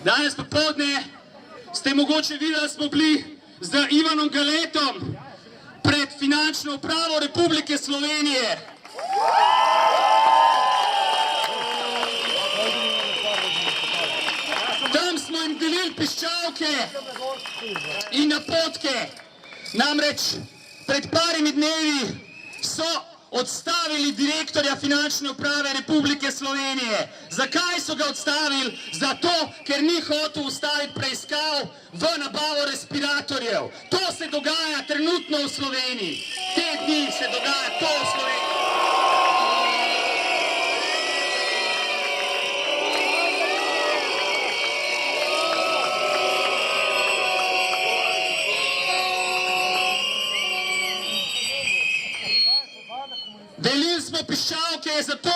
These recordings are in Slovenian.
Danes popoldne ste mogoče videli, da smo bili z Ivanom Galetom pred Finančno upravo Republike Slovenije. Tam smo jim delili piščalke in napotke. Namreč pred parimi dnevi so odstavili direktorja Finančne uprave Republike Slovenije. Zakaj so ga odstavili? Zato, ker ni hotel ustaviti preiskav v nabavo respiratorjev. To se dogaja trenutno v Sloveniji. Te dni se dogaja to v Sloveniji. Delili smo piščalke zato,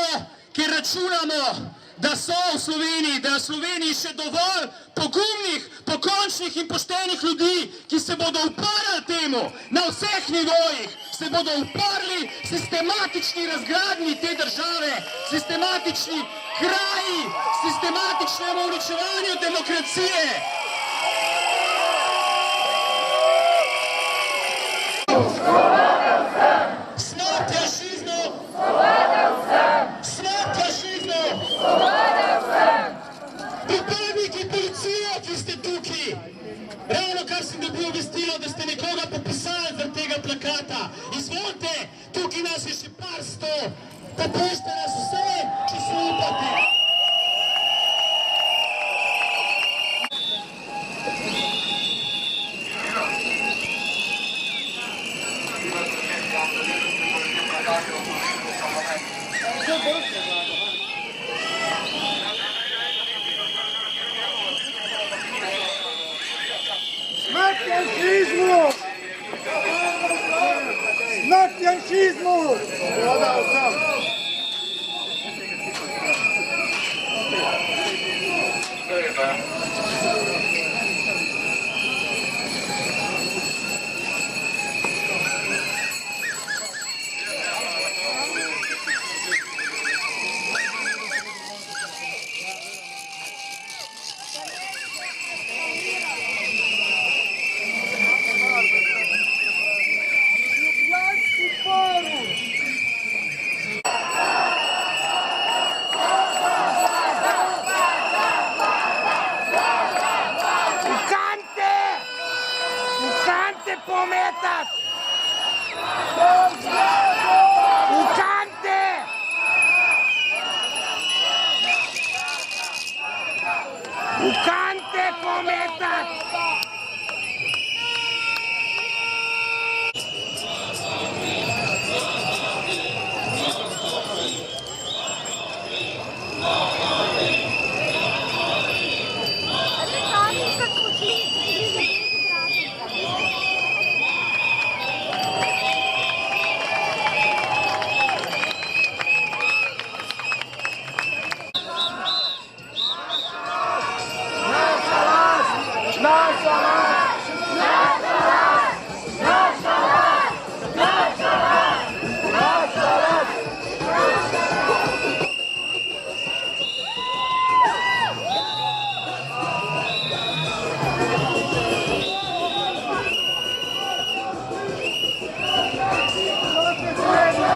ker računamo, da so v Sloveniji, da je v Sloveniji še dovolj pogumnih, pokončnih in poštenih ljudi, ki se bodo uparili temu na vseh nivojih, se bodo uparili sistematični razgradnji te države, sistematični kraji, sistematičnemu uničevanju demokracije. Pripadniki policije, ki ste tukaj, ravno kar sem dobil obvestilo, da ste nekoga popisali zaradi tega plakata. Izvolite, tukaj nas je še par sto, popište nas vse.